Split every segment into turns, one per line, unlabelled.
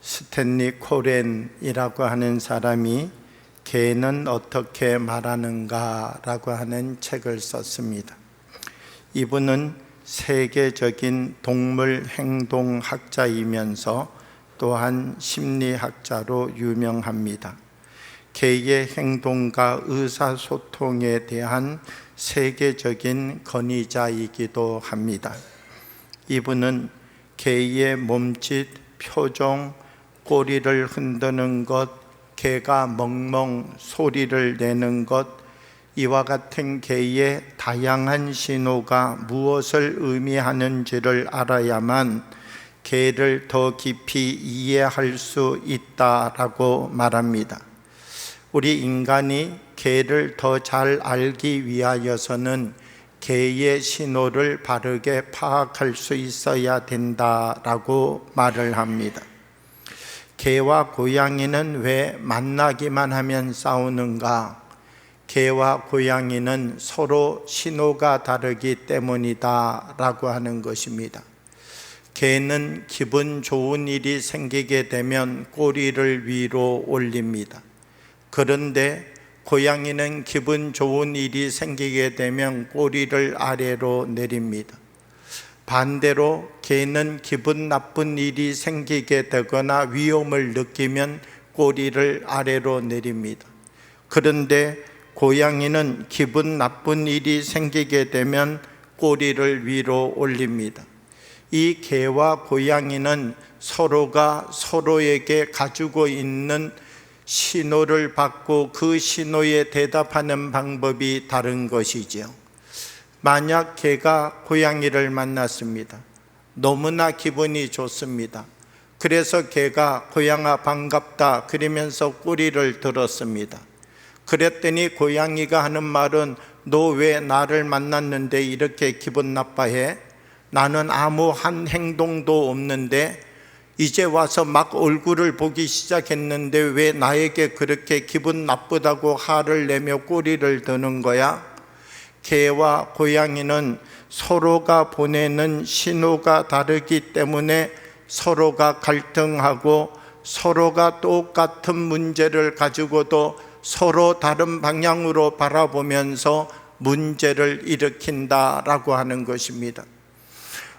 스탠리 코렌이라고 하는 사람이 개는 어떻게 말하는가 라고 하는 책을 썼습니다. 이분은 세계적인 동물 행동학자이면서 또한 심리학자로 유명합니다. 개의 행동과 의사소통에 대한 세계적인 권위자이기도 합니다. 이분은 개의 몸짓, 표정, 꼬리를 흔드는 것, 개가 멍멍 소리를 내는 것, 이와 같은 개의 다양한 신호가 무엇을 의미하는지를 알아야만 개를 더 깊이 이해할 수 있다라고 말합니다. 우리 인간이 개를 더 잘 알기 위하여서는 개의 신호를 바르게 파악할 수 있어야 된다라고 말을 합니다. 개와 고양이는 왜 만나기만 하면 싸우는가? 개와 고양이는 서로 신호가 다르기 때문이다 라고 하는 것입니다. 개는 기분 좋은 일이 생기게 되면 꼬리를 위로 올립니다. 그런데 고양이는 기분 좋은 일이 생기게 되면 꼬리를 아래로 내립니다. 반대로 개는 기분 나쁜 일이 생기게 되거나 위험을 느끼면 꼬리를 아래로 내립니다. 그런데 고양이는 기분 나쁜 일이 생기게 되면 꼬리를 위로 올립니다. 이 개와 고양이는 서로가 서로에게 가지고 있는 신호를 받고 그 신호에 대답하는 방법이 다른 것이지요. 만약 개가 고양이를 만났습니다. 너무나 기분이 좋습니다. 그래서 개가 고양아 반갑다 그러면서 꼬리를 들었습니다. 그랬더니 고양이가 하는 말은 너 왜 나를 만났는데 이렇게 기분 나빠해? 나는 아무 한 행동도 없는데 이제 와서 막 얼굴을 보기 시작했는데 왜 나에게 그렇게 기분 나쁘다고 화를 내며 꼬리를 드는 거야? 개와 고양이는 서로가 보내는 신호가 다르기 때문에 서로가 갈등하고 서로가 똑같은 문제를 가지고도 서로 다른 방향으로 바라보면서 문제를 일으킨다라고 하는 것입니다.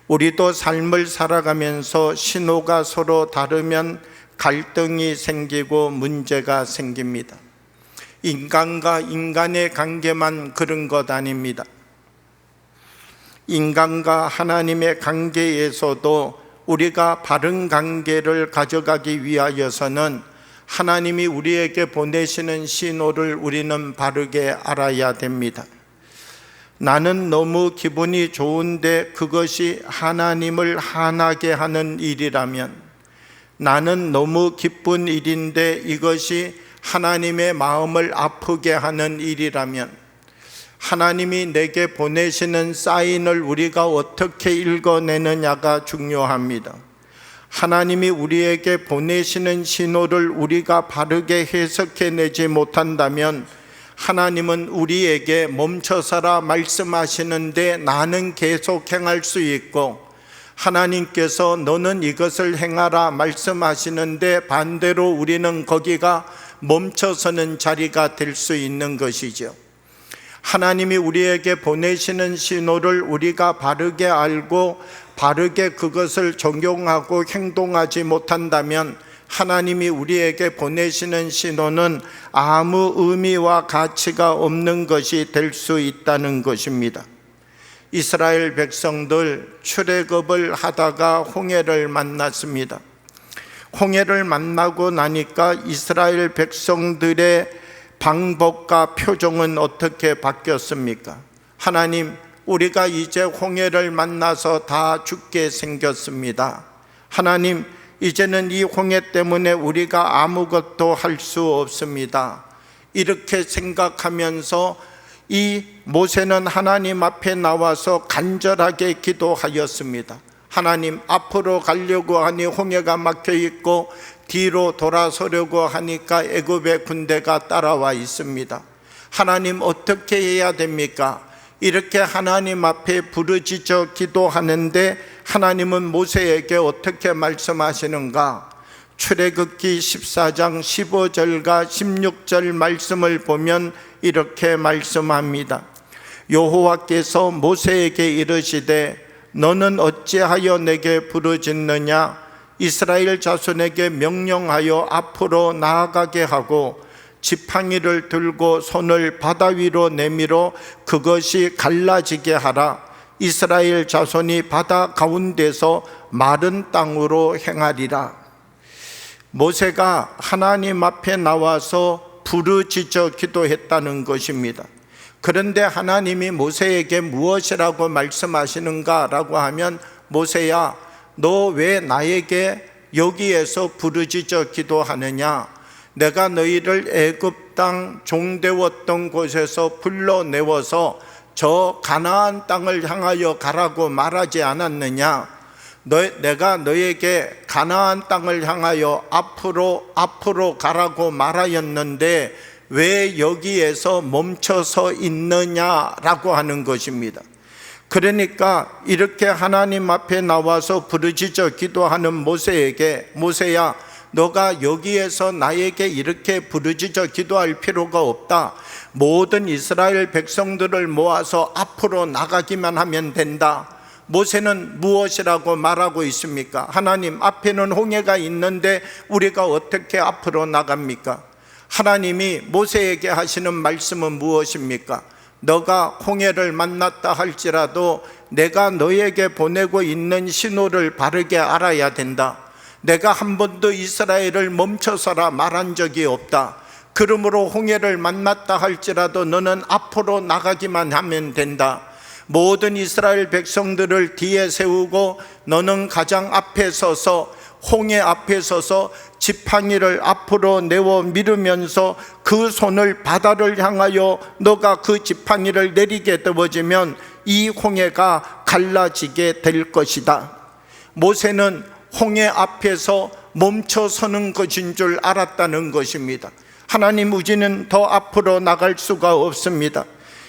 우리도 삶을 살아가면서 신호가 서로 다르면 갈등이 생기고 문제가 생깁니다. 인간과 인간의 관계만 그런 것 아닙니다. 인간과 하나님의 관계에서도 우리가 바른 관계를 가져가기 위하여서는 하나님이 우리에게 보내시는 신호를 우리는 바르게 알아야 됩니다. 나는 너무 기분이 좋은데 그것이 하나님을 화나게 하는 일이라면, 나는 너무 기쁜 일인데 이것이 하나님의 마음을 아프게 하는 일이라면, 하나님이 내게 보내시는 사인을 우리가 어떻게 읽어내느냐가 중요합니다. 하나님이 우리에게 보내시는 신호를 우리가 바르게 해석해내지 못한다면 하나님은 우리에게 멈춰서라 말씀하시는데 나는 계속 행할 수 있고, 하나님께서 너는 이것을 행하라 말씀하시는데 반대로 우리는 거기가 멈춰서는 자리가 될 수 있는 것이죠. 하나님이 우리에게 보내시는 신호를 우리가 바르게 알고 바르게 그것을 적용하고 행동하지 못한다면 하나님이 우리에게 보내시는 신호는 아무 의미와 가치가 없는 것이 될 수 있다는 것입니다. 이스라엘 백성들 출애굽을 하다가 홍해를 만났습니다. 홍해를 만나고 나니까 이스라엘 백성들의 방법과 표정은 어떻게 바뀌었습니까? 하나님, 우리가 이제 홍해를 만나서 다 죽게 생겼습니다. 하나님, 이제는 이 홍해 때문에 우리가 아무것도 할 수 없습니다. 이렇게 생각하면서 이 모세는 하나님 앞에 나와서 간절하게 기도하였습니다. 하나님, 앞으로 가려고 하니 홍해가 막혀 있고 뒤로 돌아서려고 하니까 애굽의 군대가 따라와 있습니다. 하나님, 어떻게 해야 됩니까? 이렇게 하나님 앞에 부르짖어 기도하는데 하나님은 모세에게 어떻게 말씀하시는가? 출애굽기 14장 15절과 16절 말씀을 보면 이렇게 말씀합니다. 여호와께서 모세에게 이르시되 너는 어찌하여 내게 부르짖느냐? 이스라엘 자손에게 명령하여 앞으로 나아가게 하고 지팡이를 들고 손을 바다 위로 내밀어 그것이 갈라지게 하라. 이스라엘 자손이 바다 가운데서 마른 땅으로 행하리라. 모세가 하나님 앞에 나와서 부르짖어 기도했다는 것입니다. 그런데 하나님이 모세에게 무엇이라고 말씀하시는가라고 하면, 모세야, 너 왜 나에게 여기에서 부르짖어 기도하느냐? 내가 너희를 애굽 땅 종되었던 곳에서 불러내어서 저 가나안 땅을 향하여 가라고 말하지 않았느냐? 내가 너에게 가나안 땅을 향하여 앞으로 가라고 말하였는데 왜 여기에서 멈춰서 있느냐라고 하는 것입니다. 그러니까 이렇게 하나님 앞에 나와서 부르짖어 기도하는 모세에게, 모세야, 너가 여기에서 나에게 이렇게 부르짖어 기도할 필요가 없다. 모든 이스라엘 백성들을 모아서 앞으로 나가기만 하면 된다. 모세는 무엇이라고 말하고 있습니까? 하나님, 앞에는 홍해가 있는데 우리가 어떻게 앞으로 나갑니까? 하나님이 모세에게 하시는 말씀은 무엇입니까? 너가 홍해를 만났다 할지라도 내가 너에게 보내고 있는 신호를 바르게 알아야 된다. 내가 한 번도 이스라엘을 멈춰서라 말한 적이 없다. 그러므로 홍해를 만났다 할지라도 너는 앞으로 나가기만 하면 된다. 모든 이스라엘 백성들을 뒤에 세우고 너는 가장 앞에 서서, 홍해 앞에 서서 지팡이를 앞으로 내어 밀으면서 그 손을 바다를 향하여 너가 그 지팡이를 내리게 되어지면 이 홍해가 갈라지게 될 것이다. 모세는 홍해 앞에서 멈춰 서는 것인 줄 알았다는 것입니다. 하나님, 우리는 더 앞으로 나갈 수가 없습니다.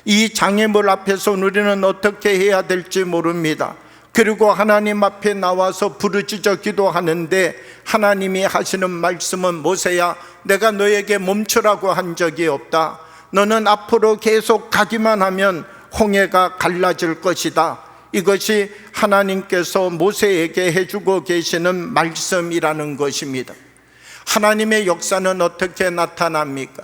이 장애물 앞에서 우리는 어떻게 해야 될지 모릅니다. 그리고 하나님 앞에 나와서 부르짖어 기도하는데 하나님이 하시는 말씀은, 모세야, 내가 너에게 멈추라고 한 적이 없다. 너는 앞으로 계속 가기만 하면 홍해가 갈라질 것이다. 이것이 하나님께서 모세에게 해주고 계시는 말씀이라는 것입니다. 하나님의 역사는 어떻게 나타납니까?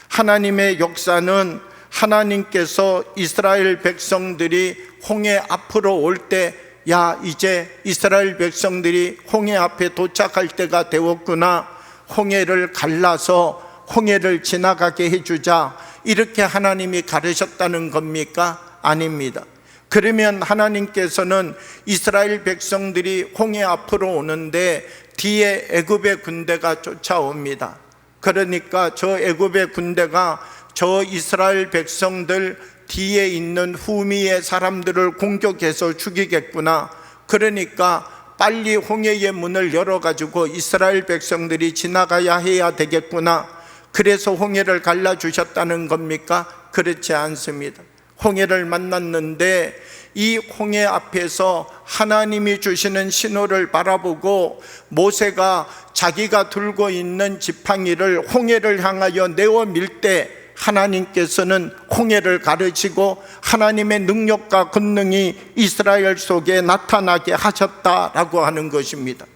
하나님의 역사는 하나님께서 이스라엘 백성들이 홍해 앞으로 올 때, 야, 이제 이스라엘 백성들이 홍해 앞에 도착할 때가 되었구나, 홍해를 갈라서 홍해를 지나가게 해주자, 이렇게 하나님이 가르셨다는 겁니까? 아닙니다. 그러면 하나님께서는 이스라엘 백성들이 홍해 앞으로 오는데 뒤에 애굽의 군대가 쫓아옵니다. 그러니까 저 애굽의 군대가 저 이스라엘 백성들 뒤에 있는 후미의 사람들을 공격해서 죽이겠구나. 그러니까 빨리 홍해의 문을 열어가지고 이스라엘 백성들이 지나가야 해야 되겠구나. 그래서 홍해를 갈라주셨다는 겁니까? 그렇지 않습니다. 홍해를 만났는데 이 홍해 앞에서 하나님이 주시는 신호를 바라보고 모세가 자기가 들고 있는 지팡이를 홍해를 향하여 내어 밀 때 하나님께서는 홍해를 가르치고 하나님의 능력과 권능이 이스라엘 속에 나타나게 하셨다라고 하는 것입니다.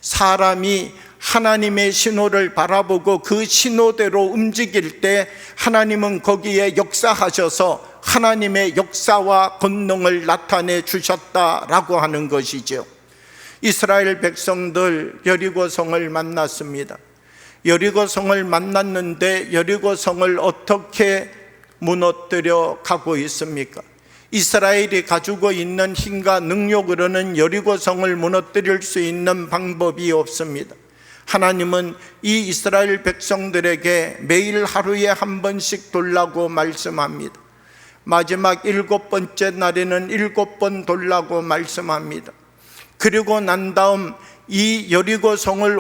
사람이 하나님의 신호를 바라보고 그 신호대로 움직일 때 하나님은 거기에 역사하셔서 하나님의 역사와 권능을 나타내 주셨다라고 하는 것이죠. 이스라엘 백성들 여리고성을 만났습니다. 여리고성을 만났는데 여리고성을 어떻게 무너뜨려 가고 있습니까? 이스라엘이 가지고 있는 힘과 능력으로는 여리고성을 무너뜨릴 수 있는 방법이 없습니다. 하나님은 이 이스라엘 백성들에게 매일 하루에 한 번씩 돌라고 말씀합니다. 마지막 7번째 날에는 7번 돌라고 말씀합니다. 그리고 난 다음 이 여리고성을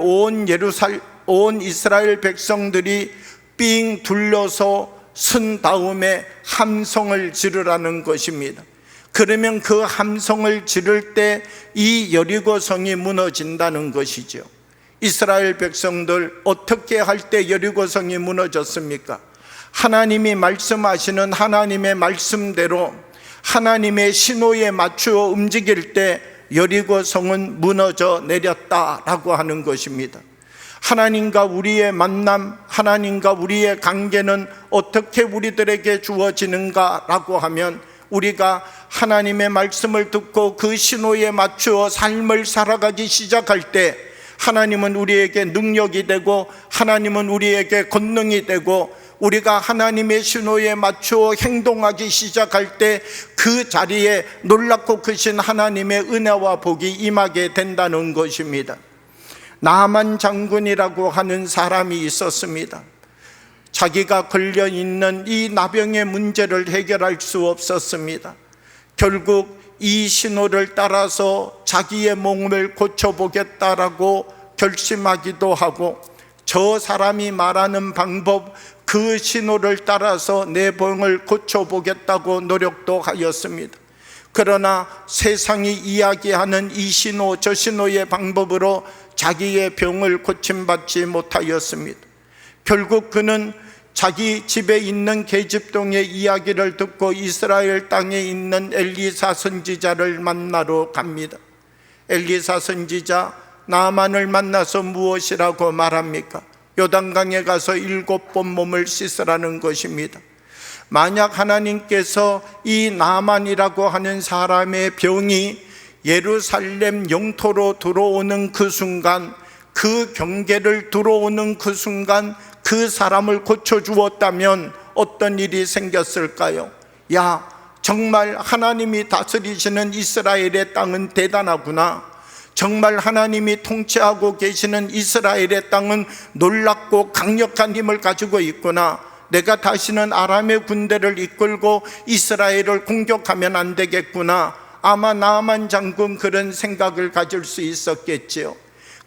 온 이스라엘 백성들이 삥 둘러서 쓴 다음에 함성을 지르라는 것입니다. 그러면 그 함성을 지를 때 이 여리고성이 무너진다는 것이죠. 이스라엘 백성들 어떻게 할 때 여리고성이 무너졌습니까? 하나님이 말씀하시는 하나님의 말씀대로 하나님의 신호에 맞추어 움직일 때 여리고성은 무너져 내렸다라고 하는 것입니다. 하나님과 우리의 만남, 하나님과 우리의 관계는 어떻게 우리들에게 주어지는가라고 하면 우리가 하나님의 말씀을 듣고 그 신호에 맞추어 삶을 살아가기 시작할 때 하나님은 우리에게 능력이 되고 하나님은 우리에게 권능이 되고 우리가 하나님의 신호에 맞추어 행동하기 시작할 때 그 자리에 놀랍고 크신 하나님의 은혜와 복이 임하게 된다는 것입니다. 나만 장군이라고 하는 사람이 있었습니다. 자기가 걸려있는 이 나병의 문제를 해결할 수 없었습니다. 결국 이 신호를 따라서 자기의 몸을 고쳐보겠다라고 결심하기도 하고 저 사람이 말하는 방법 그 신호를 따라서 내 병을 고쳐보겠다고 노력도 하였습니다. 그러나 세상이 이야기하는 이 신호 저 신호의 방법으로 자기의 병을 고침받지 못하였습니다. 결국 그는 자기 집에 있는 계집동의 이야기를 듣고 이스라엘 땅에 있는 엘리사 선지자를 만나러 갑니다. 엘리사 선지자 나아만을 만나서 무엇이라고 말합니까? 요단강에 가서 7번 몸을 씻으라는 것입니다. 만약 하나님께서 이 나아만이라고 하는 사람의 병이 예루살렘 영토로 들어오는 그 순간, 그 경계를 들어오는 그 순간 그 사람을 고쳐주었다면 어떤 일이 생겼을까요? 야, 정말 하나님이 다스리시는 이스라엘의 땅은 대단하구나. 정말 하나님이 통치하고 계시는 이스라엘의 땅은 놀랍고 강력한 힘을 가지고 있구나. 내가 다시는 아람의 군대를 이끌고 이스라엘을 공격하면 안 되겠구나. 아마 나아만 장군 그런 생각을 가질 수 있었겠지요.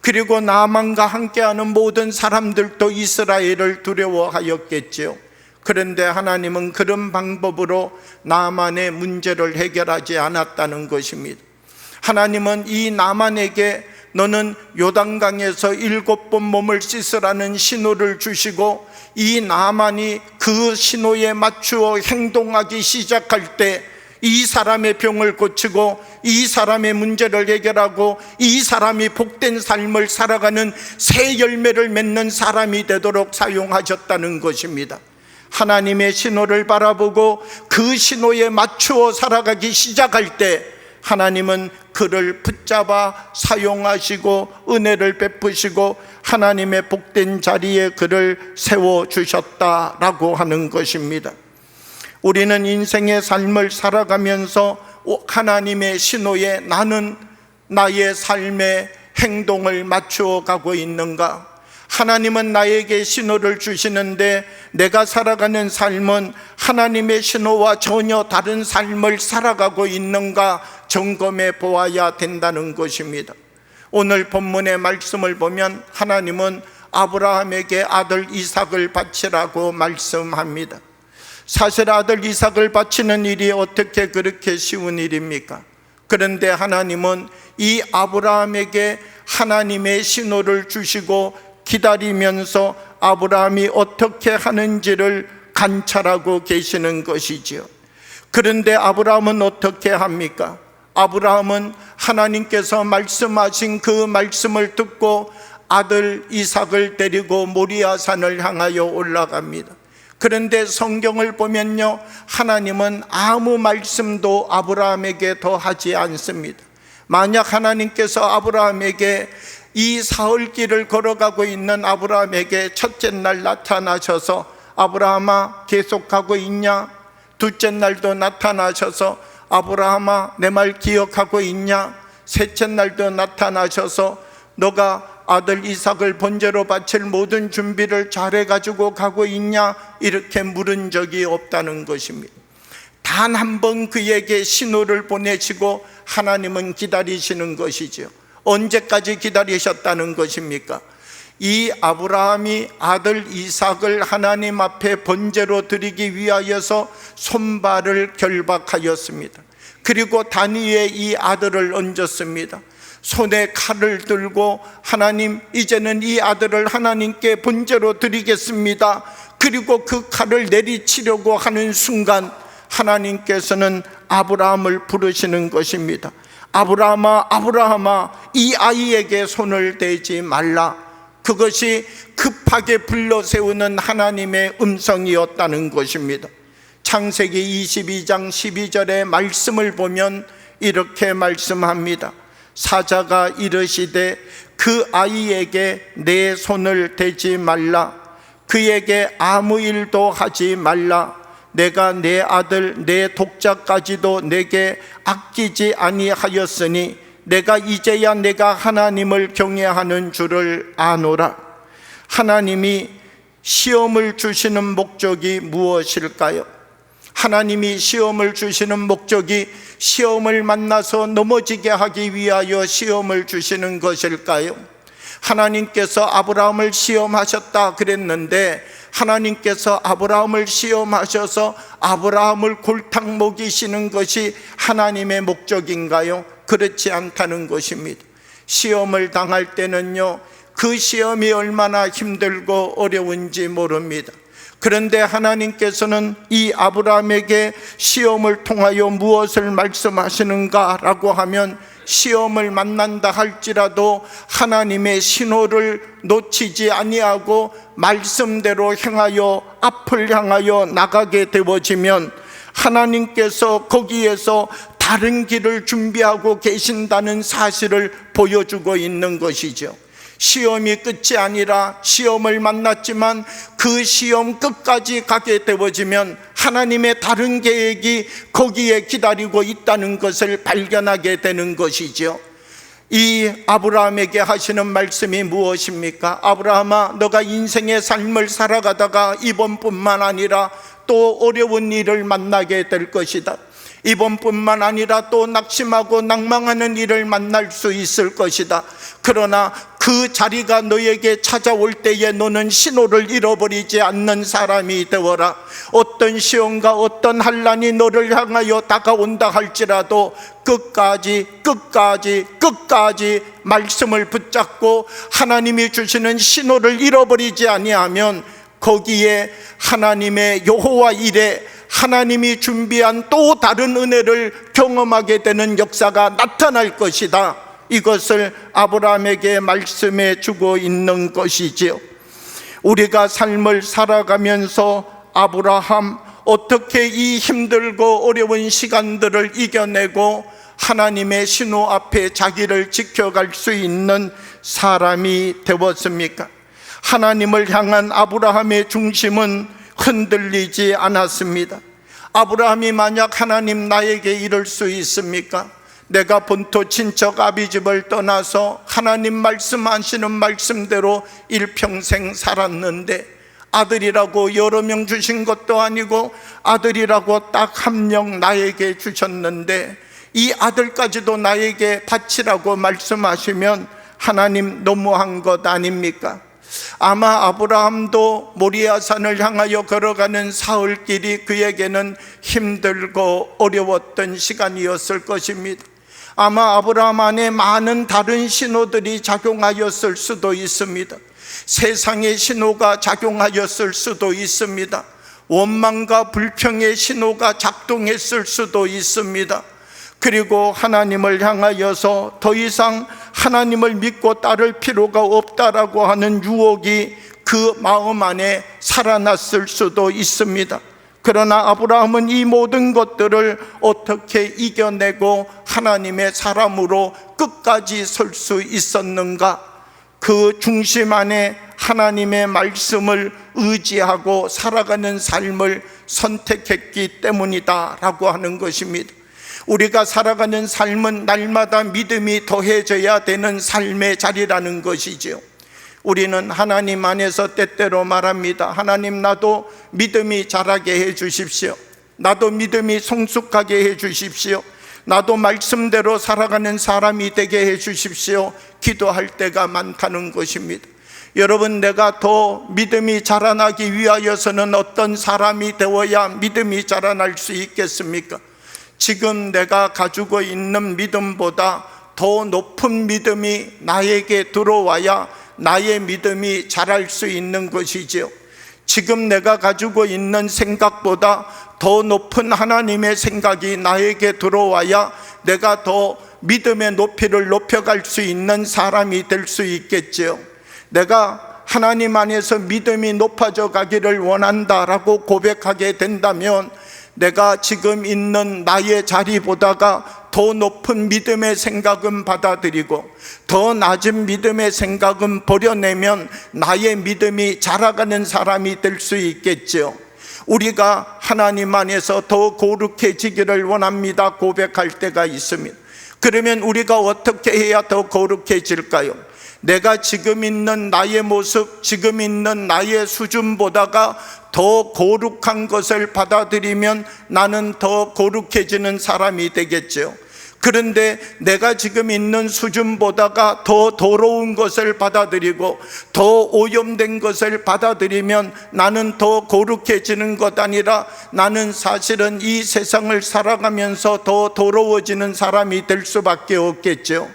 그리고 나아만과 함께하는 모든 사람들도 이스라엘을 두려워하였겠지요. 그런데 하나님은 그런 방법으로 나아만의 문제를 해결하지 않았다는 것입니다. 하나님은 이 나아만에게 너는 요단강에서 7번 몸을 씻으라는 신호를 주시고 이 나아만이 그 신호에 맞추어 행동하기 시작할 때 이 사람의 병을 고치고 이 사람의 문제를 해결하고 이 사람이 복된 삶을 살아가는 새 열매를 맺는 사람이 되도록 사용하셨다는 것입니다. 하나님의 신호를 바라보고 그 신호에 맞추어 살아가기 시작할 때 하나님은 그를 붙잡아 사용하시고 은혜를 베푸시고 하나님의 복된 자리에 그를 세워주셨다라고 하는 것입니다. 우리는 인생의 삶을 살아가면서 하나님의 신호에 나는 나의 삶의 행동을 맞추어 가고 있는가? 하나님은 나에게 신호를 주시는데 내가 살아가는 삶은 하나님의 신호와 전혀 다른 삶을 살아가고 있는가 점검해 보아야 된다는 것입니다. 오늘 본문의 말씀을 보면 하나님은 아브라함에게 아들 이삭을 바치라고 말씀합니다. 사실 아들 이삭을 바치는 일이 어떻게 그렇게 쉬운 일입니까? 그런데 하나님은 이 아브라함에게 하나님의 신호를 주시고 기다리면서 아브라함이 어떻게 하는지를 관찰하고 계시는 것이지요. 그런데 아브라함은 어떻게 합니까? 아브라함은 하나님께서 말씀하신 그 말씀을 듣고 아들 이삭을 데리고 모리아산을 향하여 올라갑니다. 그런데 성경을 보면요, 하나님은 아무 말씀도 아브라함에게 더 하지 않습니다. 만약 하나님께서 아브라함에게 이 사흘길을 걸어가고 있는 아브라함에게 첫째 날 나타나셔서 아브라함아 계속하고 있냐? 둘째 날도 나타나셔서 아브라함아 내 말 기억하고 있냐? 셋째 날도 나타나셔서 너가 아들 이삭을 번제로 바칠 모든 준비를 잘해가지고 가고 있냐? 이렇게 물은 적이 없다는 것입니다. 단 한 번 그에게 신호를 보내시고 하나님은 기다리시는 것이죠. 언제까지 기다리셨다는 것입니까? 이 아브라함이 아들 이삭을 하나님 앞에 번제로 드리기 위하여서 손발을 결박하였습니다. 그리고 단 위에 이 아들을 얹었습니다. 손에 칼을 들고 하나님, 이제는 이 아들을 하나님께 번제로 드리겠습니다. 그리고 그 칼을 내리치려고 하는 순간 하나님께서는 아브라함을 부르시는 것입니다. 아브라함아, 아브라함아, 이 아이에게 손을 대지 말라. 그것이 급하게 불러세우는 하나님의 음성이었다는 것입니다. 창세기 22장 12절의 말씀을 보면 이렇게 말씀합니다. 사자가 이르시되 그 아이에게 내 손을 대지 말라. 그에게 아무 일도 하지 말라. 내가 내 아들 내 독자까지도 내게 아끼지 아니하였으니 내가 이제야 내가 하나님을 경외하는 줄을 아노라. 하나님이 시험을 주시는 목적이 무엇일까요? 하나님이 시험을 주시는 목적이 시험을 만나서 넘어지게 하기 위하여 시험을 주시는 것일까요? 하나님께서 아브라함을 시험하셨다 그랬는데 하나님께서 아브라함을 시험하셔서 아브라함을 골탕 먹이시는 것이 하나님의 목적인가요? 그렇지 않다는 것입니다. 시험을 당할 때는요, 그 시험이 얼마나 힘들고 어려운지 모릅니다. 그런데 하나님께서는 이 아브라함에게 시험을 통하여 무엇을 말씀하시는가라고 하면 시험을 만난다 할지라도 하나님의 신호를 놓치지 아니하고 말씀대로 행하여 앞을 향하여 나가게 되어지면 하나님께서 거기에서 다른 길을 준비하고 계신다는 사실을 보여주고 있는 것이죠. 시험이 끝이 아니라 시험을 만났지만 그 시험 끝까지 가게 되어지면 하나님의 다른 계획이 거기에 기다리고 있다는 것을 발견하게 되는 것이죠. 이 아브라함에게 하시는 말씀이 무엇입니까? 아브라함아, 너가 인생의 삶을 살아가다가 이번뿐만 아니라 또 어려운 일을 만나게 될 것이다. 이번뿐만 아니라 또 낙심하고 낭망하는 일을 만날 수 있을 것이다. 그러나 그 자리가 너에게 찾아올 때에 너는 신호를 잃어버리지 않는 사람이 되어라. 어떤 시험과 어떤 환난이 너를 향하여 다가온다 할지라도 끝까지 말씀을 붙잡고 하나님이 주시는 신호를 잃어버리지 아니하면 거기에 하나님의 여호와 일에 하나님이 준비한 또 다른 은혜를 경험하게 되는 역사가 나타날 것이다. 이것을 아브라함에게 말씀해 주고 있는 것이지요. 우리가 삶을 살아가면서 아브라함 어떻게 이 힘들고 어려운 시간들을 이겨내고 하나님의 신호 앞에 자기를 지켜갈 수 있는 사람이 되었습니까? 하나님을 향한 아브라함의 중심은 흔들리지 않았습니다. 아브라함이 만약 하나님 나에게 이럴 수 있습니까? 내가 본토 친척 아비집을 떠나서 하나님 말씀하시는 말씀대로 일평생 살았는데 아들이라고 여러 명 주신 것도 아니고 아들이라고 딱 한 명 나에게 주셨는데 이 아들까지도 나에게 바치라고 말씀하시면 하나님 너무한 것 아닙니까? 아마 아브라함도 모리아산을 향하여 걸어가는 사흘길이 그에게는 힘들고 어려웠던 시간이었을 것입니다. 아마 아브라함 안에 많은 다른 신호들이 작용하였을 수도 있습니다. 세상의 신호가 작용하였을 수도 있습니다. 원망과 불평의 신호가 작동했을 수도 있습니다. 그리고 하나님을 향하여서 더 이상 하나님을 믿고 따를 필요가 없다라고 하는 유혹이 그 마음 안에 살아났을 수도 있습니다. 그러나 아브라함은 이 모든 것들을 어떻게 이겨내고 하나님의 사람으로 끝까지 설 수 있었는가? 그 중심 안에 하나님의 말씀을 의지하고 살아가는 삶을 선택했기 때문이다라고 하는 것입니다. 우리가 살아가는 삶은 날마다 믿음이 더해져야 되는 삶의 자리라는 것이죠. 우리는 하나님 안에서 때때로 말합니다. 하나님, 나도 믿음이 자라게 해 주십시오. 나도 믿음이 성숙하게 해 주십시오. 나도 말씀대로 살아가는 사람이 되게 해 주십시오. 기도할 때가 많다는 것입니다. 여러분, 내가 더 믿음이 자라나기 위하여서는 어떤 사람이 되어야 믿음이 자라날 수 있겠습니까? 지금 내가 가지고 있는 믿음보다 더 높은 믿음이 나에게 들어와야 나의 믿음이 자랄 수 있는 것이지요. 지금 내가 가지고 있는 생각보다 더 높은 하나님의 생각이 나에게 들어와야 내가 더 믿음의 높이를 높여갈 수 있는 사람이 될 수 있겠지요. 내가 하나님 안에서 믿음이 높아져 가기를 원한다라고 고백하게 된다면 내가 지금 있는 나의 자리보다가 더 높은 믿음의 생각은 받아들이고 더 낮은 믿음의 생각은 버려내면 나의 믿음이 자라가는 사람이 될 수 있겠죠. 우리가 하나님 안에서 더 거룩해지기를 원합니다 고백할 때가 있습니다. 그러면 우리가 어떻게 해야 더 거룩해질까요? 내가 지금 있는 나의 모습, 지금 있는 나의 수준보다가 더 거룩한 것을 받아들이면 나는 더 거룩해지는 사람이 되겠죠. 그런데 내가 지금 있는 수준보다가 더 더러운 것을 받아들이고 더 오염된 것을 받아들이면 나는 더 거룩해지는 것 아니라 나는 사실은 이 세상을 살아가면서 더 더러워지는 사람이 될 수밖에 없겠죠.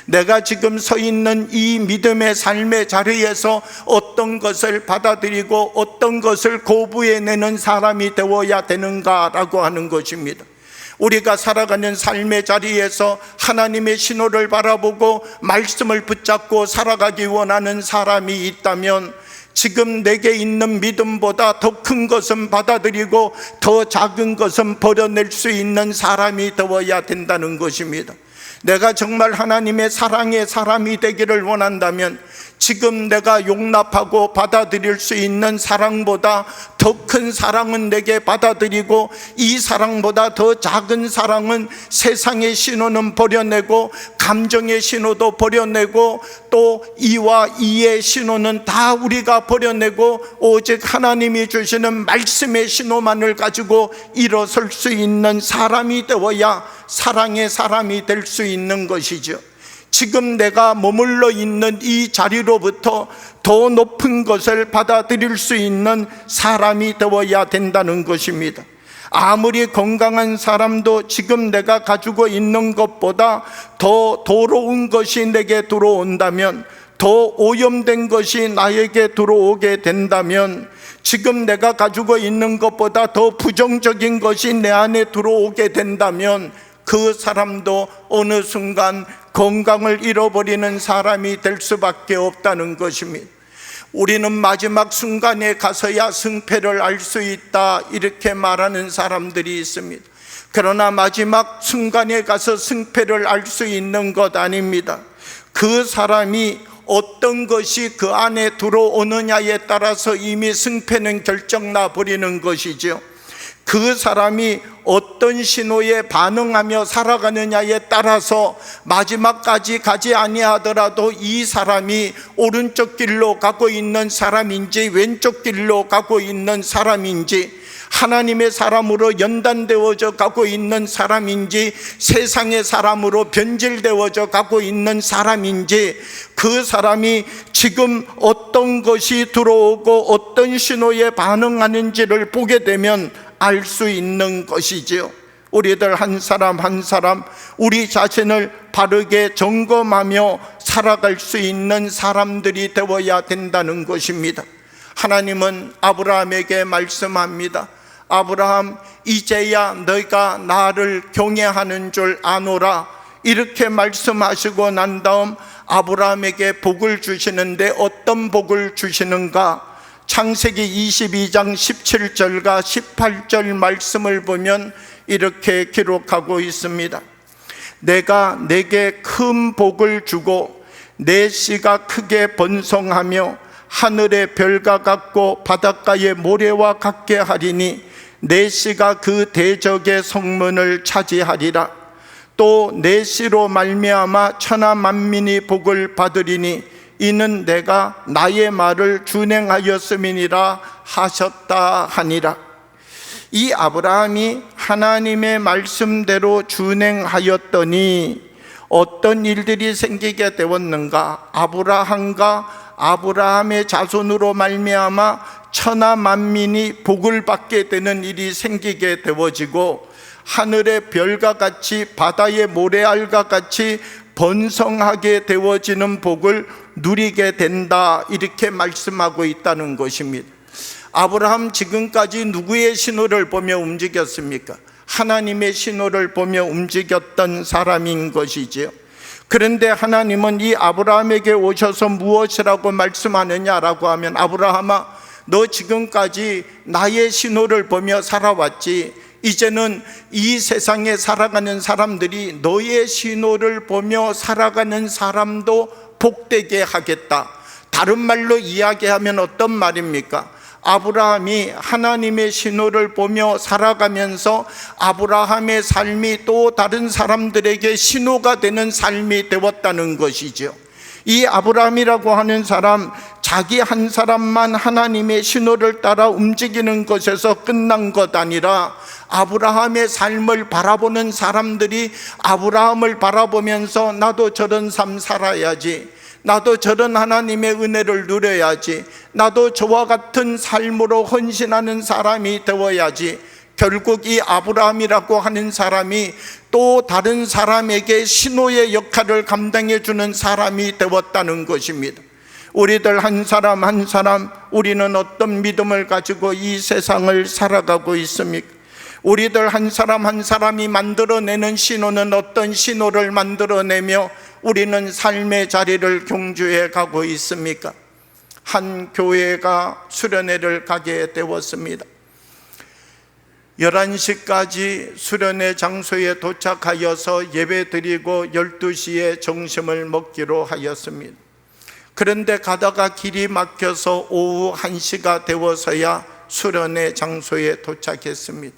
내가 지금 서 있는 이 믿음의 삶의 자리에서 어떤 것을 받아들이고 어떤 것을 거부해내는 사람이 되어야 되는가라고 하는 것입니다. 우리가 살아가는 삶의 자리에서 하나님의 신호를 바라보고 말씀을 붙잡고 살아가기 원하는 사람이 있다면 지금 내게 있는 믿음보다 더 큰 것은 받아들이고 더 작은 것은 버려낼 수 있는 사람이 되어야 된다는 것입니다. 내가 정말 하나님의 사랑의 사람이 되기를 원한다면 지금 내가 용납하고 받아들일 수 있는 사랑보다 더 큰 사랑은 내게 받아들이고 이 사랑보다 더 작은 사랑은 세상의 신호는 버려내고 감정의 신호도 버려내고 또 이와 이의 신호는 다 우리가 버려내고 오직 하나님이 주시는 말씀의 신호만을 가지고 일어설 수 있는 사람이 되어야 사랑의 사람이 될 수 있는 것이죠. 지금 내가 머물러 있는 이 자리로부터 더 높은 것을 받아들일 수 있는 사람이 되어야 된다는 것입니다. 아무리 건강한 사람도 지금 내가 가지고 있는 것보다 더 더러운 것이 내게 들어온다면, 더 오염된 것이 나에게 들어오게 된다면, 지금 내가 가지고 있는 것보다 더 부정적인 것이 내 안에 들어오게 된다면 그 사람도 어느 순간 건강을 잃어버리는 사람이 될 수밖에 없다는 것입니다. 우리는 마지막 순간에 가서야 승패를 알 수 있다 이렇게 말하는 사람들이 있습니다. 그러나 마지막 순간에 가서 승패를 알 수 있는 것 아닙니다. 그 사람이 어떤 것이 그 안에 들어오느냐에 따라서 이미 승패는 결정나 버리는 것이죠. 그 사람이 어떤 신호에 반응하며 살아가느냐에 따라서 마지막까지 가지 아니하더라도 이 사람이 오른쪽 길로 가고 있는 사람인지 왼쪽 길로 가고 있는 사람인지, 하나님의 사람으로 연단되어져 가고 있는 사람인지 세상의 사람으로 변질되어져 가고 있는 사람인지, 그 사람이 지금 어떤 것이 들어오고 어떤 신호에 반응하는지를 보게 되면 알 수 있는 것이지요. 우리들 한 사람 한 사람 우리 자신을 바르게 점검하며 살아갈 수 있는 사람들이 되어야 된다는 것입니다. 하나님은 아브라함에게 말씀합니다. 아브라함, 이제야 너희가 나를 경외하는 줄 아노라. 이렇게 말씀하시고 난 다음 아브라함에게 복을 주시는데 어떤 복을 주시는가? 창세기 22장 17절과 18절 말씀을 보면 이렇게 기록하고 있습니다. 내가 내게 큰 복을 주고 내 씨가 크게 번성하며 하늘의 별과 같고 바닷가의 모래와 같게 하리니 내 씨가 그 대적의 성문을 차지하리라. 또 내 씨로 말미암아 천하 만민이 복을 받으리니 이는 내가 나의 말을 준행하였음이니라 하셨다 하니라. 이 아브라함이 하나님의 말씀대로 준행하였더니 어떤 일들이 생기게 되었는가? 아브라함과 아브라함의 자손으로 말미암아 천하 만민이 복을 받게 되는 일이 생기게 되어지고 하늘의 별과 같이 바다의 모래알과 같이 번성하게 되어지는 복을 누리게 된다, 이렇게 말씀하고 있다는 것입니다. 아브라함 지금까지 누구의 신호를 보며 움직였습니까? 하나님의 신호를 보며 움직였던 사람인 것이지요. 그런데 하나님은 이 아브라함에게 오셔서 무엇이라고 말씀하느냐라고 하면, 아브라함아, 너 지금까지 나의 신호를 보며 살아왔지. 이제는 이 세상에 살아가는 사람들이 너의 신호를 보며 살아가는 사람도 복되게 하겠다. 다른 말로 이야기하면 어떤 말입니까? 아브라함이 하나님의 신호를 보며 살아가면서 아브라함의 삶이 또 다른 사람들에게 신호가 되는 삶이 되었다는 것이죠. 이 아브라함이라고 하는 사람, 자기 한 사람만 하나님의 신호를 따라 움직이는 것에서 끝난 것 아니라 아브라함의 삶을 바라보는 사람들이 아브라함을 바라보면서 나도 저런 삶 살아야지, 나도 저런 하나님의 은혜를 누려야지, 나도 저와 같은 삶으로 헌신하는 사람이 되어야지, 결국 이 아브라함이라고 하는 사람이 또 다른 사람에게 신호의 역할을 감당해 주는 사람이 되었다는 것입니다. 우리들 한 사람 한 사람, 우리는 어떤 믿음을 가지고 이 세상을 살아가고 있습니까? 우리들 한 사람 한 사람이 만들어내는 신호는 어떤 신호를 만들어내며 우리는 삶의 자리를 경주해 가고 있습니까? 한 교회가 수련회를 가게 되었습니다. 11시까지 수련회 장소에 도착하여서 예배드리고 12시에 점심을 먹기로 하였습니다. 그런데 가다가 길이 막혀서 오후 1시가 되어서야 수련회 장소에 도착했습니다.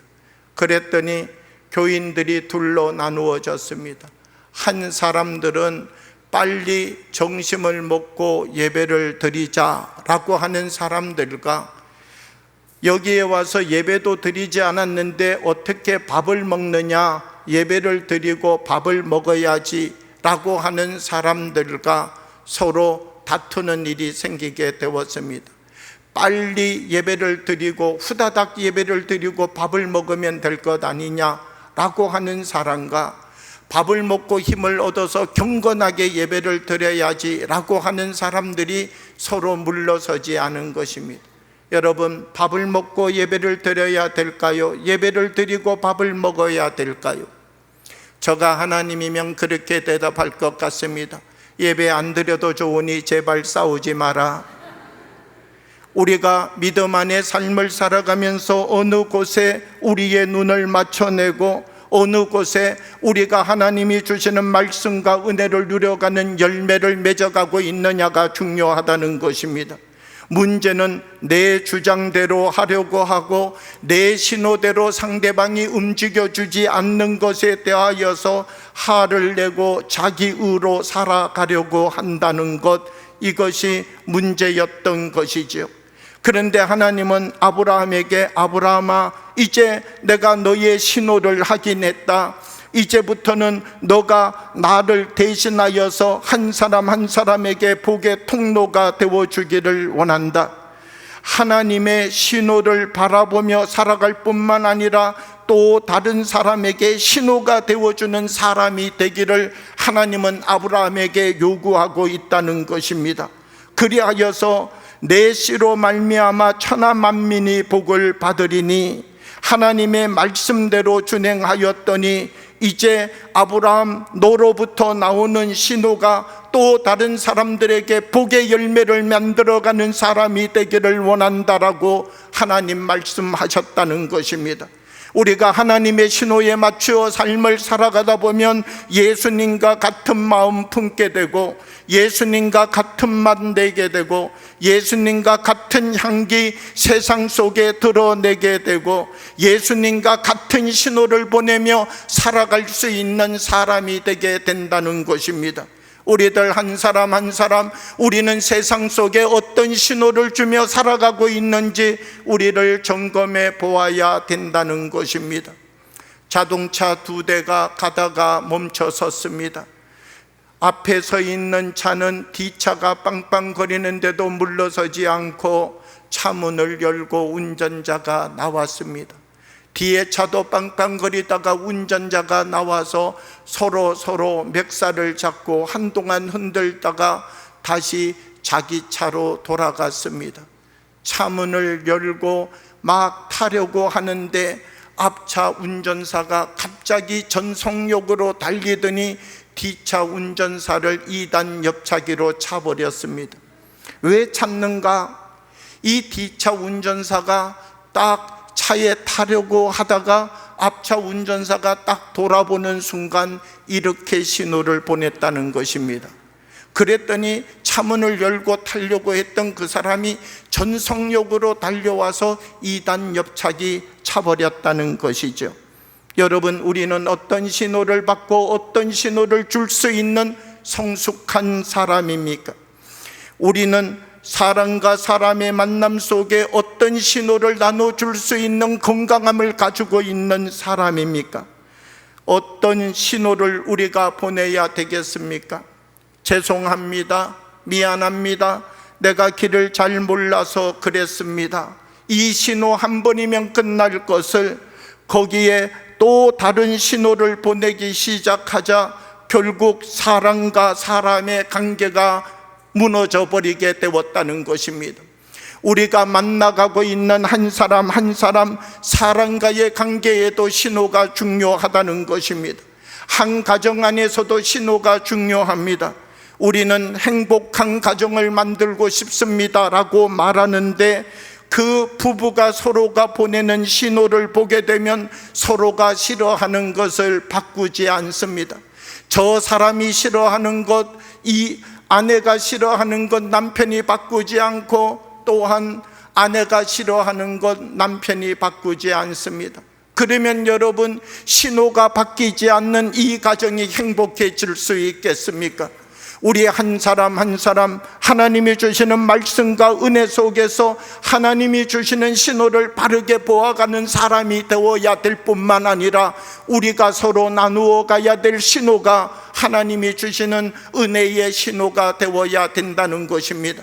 그랬더니 교인들이 둘로 나누어졌습니다. 한 사람들은 빨리 점심을 먹고 예배를 드리자라고 하는 사람들과 여기에 와서 예배도 드리지 않았는데 어떻게 밥을 먹느냐, 예배를 드리고 밥을 먹어야지 라고 하는 사람들과 서로 다투는 일이 생기게 되었습니다. 빨리 예배를 드리고 후다닥 예배를 드리고 밥을 먹으면 될 것 아니냐라고 하는 사람과 밥을 먹고 힘을 얻어서 경건하게 예배를 드려야지라고 하는 사람들이 서로 물러서지 않은 것입니다. 여러분, 밥을 먹고 예배를 드려야 될까요? 예배를 드리고 밥을 먹어야 될까요? 저가 하나님이면 그렇게 대답할 것 같습니다. 예배 안 드려도 좋으니 제발 싸우지 마라. 우리가 믿음 안에 삶을 살아가면서 어느 곳에 우리의 눈을 맞춰내고 어느 곳에 우리가 하나님이 주시는 말씀과 은혜를 누려가는 열매를 맺어가고 있느냐가 중요하다는 것입니다. 문제는 내 주장대로 하려고 하고 내 신호대로 상대방이 움직여주지 않는 것에 대하여서 화를 내고 자기의로 살아가려고 한다는 것, 이것이 문제였던 것이지요. 그런데 하나님은 아브라함에게, 아브라함아, 이제 내가 너의 신호를 확인했다. 이제부터는 너가 나를 대신하여서 한 사람 한 사람에게 복의 통로가 되어주기를 원한다. 하나님의 신호를 바라보며 살아갈 뿐만 아니라 또 다른 사람에게 신호가 되어주는 사람이 되기를 하나님은 아브라함에게 요구하고 있다는 것입니다. 그리하여서 내 씨로 말미암아 천하 만민이 복을 받으리니, 하나님의 말씀대로 준행하였더니 이제 아브라함, 너로부터 나오는 신호가 또 다른 사람들에게 복의 열매를 만들어가는 사람이 되기를 원한다라고 하나님 말씀하셨다는 것입니다. 우리가 하나님의 신호에 맞추어 삶을 살아가다 보면 예수님과 같은 마음 품게 되고 예수님과 같은 맛 내게 되고 예수님과 같은 향기 세상 속에 드러내게 되고 예수님과 같은 신호를 보내며 살아갈 수 있는 사람이 되게 된다는 것입니다. 우리들 한 사람 한 사람, 우리는 세상 속에 어떤 신호를 주며 살아가고 있는지 우리를 점검해 보아야 된다는 것입니다. 자동차 2대가 가다가 멈춰 섰습니다. 앞에 서 있는 차는 뒷차가 빵빵거리는데도 물러서지 않고 차문을 열고 운전자가 나왔습니다. 뒤에 차도 빵빵거리다가 운전자가 나와서 서로 멱살을 잡고 한동안 흔들다가 다시 자기 차로 돌아갔습니다. 차문을 열고 막 타려고 하는데 앞차 운전사가 갑자기 전속력으로 달리더니 뒤차 운전사를 2단 옆차기로 차버렸습니다. 왜 찾는가? 이 뒤차 운전사가 딱 차에 타려고 하다가 앞차 운전사가 딱 돌아보는 순간 이렇게 신호를 보냈다는 것입니다. 그랬더니 차문을 열고 타려고 했던 그 사람이 전속력으로 달려와서 2단 옆차기 차버렸다는 것이죠. 여러분, 우리는 어떤 신호를 받고 어떤 신호를 줄 수 있는 성숙한 사람입니까? 우리는 사람과 사람의 만남 속에 어떤 신호를 나눠줄 수 있는 건강함을 가지고 있는 사람입니까? 어떤 신호를 우리가 보내야 되겠습니까? 죄송합니다, 미안합니다, 내가 길을 잘 몰라서 그랬습니다. 이 신호 한 번이면 끝날 것을 거기에 또 다른 신호를 보내기 시작하자 결국 사람과 사람의 관계가 무너져 버리게 되었다는 것입니다. 우리가 만나가고 있는 한 사람 한 사람 사람과의 관계에도 신호가 중요하다는 것입니다. 한 가정 안에서도 신호가 중요합니다. 우리는 행복한 가정을 만들고 싶습니다 라고 말하는데 그 부부가 서로가 보내는 신호를 보게 되면 서로가 싫어하는 것을 바꾸지 않습니다. 저 사람이 싫어하는 것, 이 아내가 싫어하는 것 남편이 바꾸지 않고 또한 아내가 싫어하는 것 남편이 바꾸지 않습니다. 그러면 여러분, 신호가 바뀌지 않는 이 가정이 행복해질 수 있겠습니까? 우리 한 사람 한 사람 하나님이 주시는 말씀과 은혜 속에서 하나님이 주시는 신호를 바르게 보아가는 사람이 되어야 될 뿐만 아니라 우리가 서로 나누어 가야 될 신호가 하나님이 주시는 은혜의 신호가 되어야 된다는 것입니다.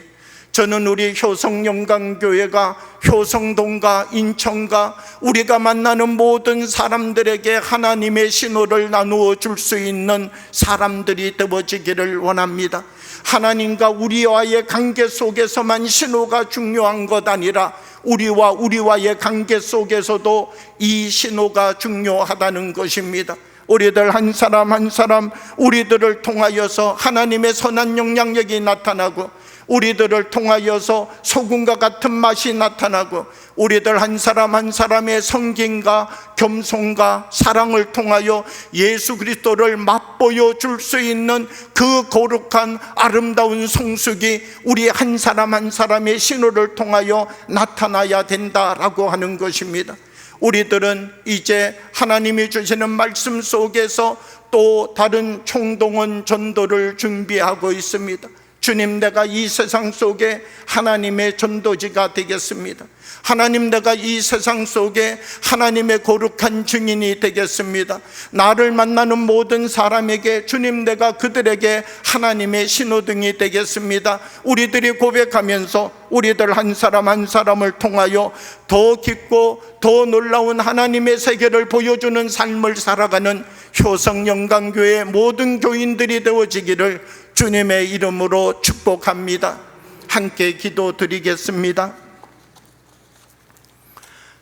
저는 우리 효성영광교회가 효성동과 인천과 우리가 만나는 모든 사람들에게 하나님의 신호를 나누어 줄 수 있는 사람들이 되어지기를 원합니다. 하나님과 우리와의 관계 속에서만 신호가 중요한 것 아니라 우리와의 관계 속에서도 이 신호가 중요하다는 것입니다. 우리들 한 사람 한 사람 우리들을 통하여서 하나님의 선한 영향력이 나타나고 우리들을 통하여서 소금과 같은 맛이 나타나고 우리들 한 사람 한 사람의 성김과 겸손과 사랑을 통하여 예수 그리스도를 맛보여 줄 수 있는 그 거룩한 아름다운 성숙이 우리 한 사람 한 사람의 신호를 통하여 나타나야 된다라고 하는 것입니다. 우리들은 이제 하나님이 주시는 말씀 속에서 또 다른 총동원 전도를 준비하고 있습니다. 주님, 내가 이 세상 속에 하나님의 전도지가 되겠습니다. 하나님, 내가 이 세상 속에 하나님의 거룩한 증인이 되겠습니다. 나를 만나는 모든 사람에게 주님, 내가 그들에게 하나님의 신호등이 되겠습니다. 우리들이 고백하면서 우리들 한 사람 한 사람을 통하여 더 깊고 더 놀라운 하나님의 세계를 보여주는 삶을 살아가는 효성영광교회 모든 교인들이 되어지기를 주님의 이름으로 축복합니다. 함께 기도드리겠습니다.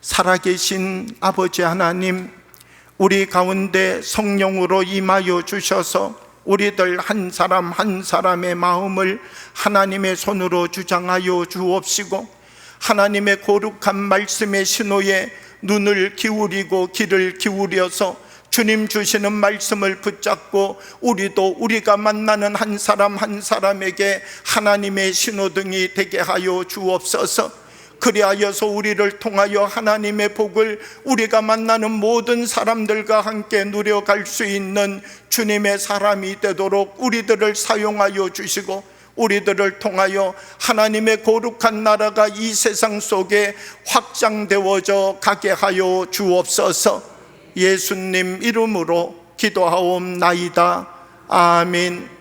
살아계신 아버지 하나님, 우리 가운데 성령으로 임하여 주셔서 우리들 한 사람 한 사람의 마음을 하나님의 손으로 주장하여 주옵시고 하나님의 거룩한 말씀의 신호에 눈을 기울이고 귀를 기울여서 주님 주시는 말씀을 붙잡고 우리도 우리가 만나는 한 사람 한 사람에게 하나님의 신호등이 되게 하여 주옵소서. 그리하여서 우리를 통하여 하나님의 복을 우리가 만나는 모든 사람들과 함께 누려갈 수 있는 주님의 사람이 되도록 우리들을 사용하여 주시고 우리들을 통하여 하나님의 거룩한 나라가 이 세상 속에 확장되어져 가게 하여 주옵소서. 예수님 이름으로 기도하옵나이다. 아멘.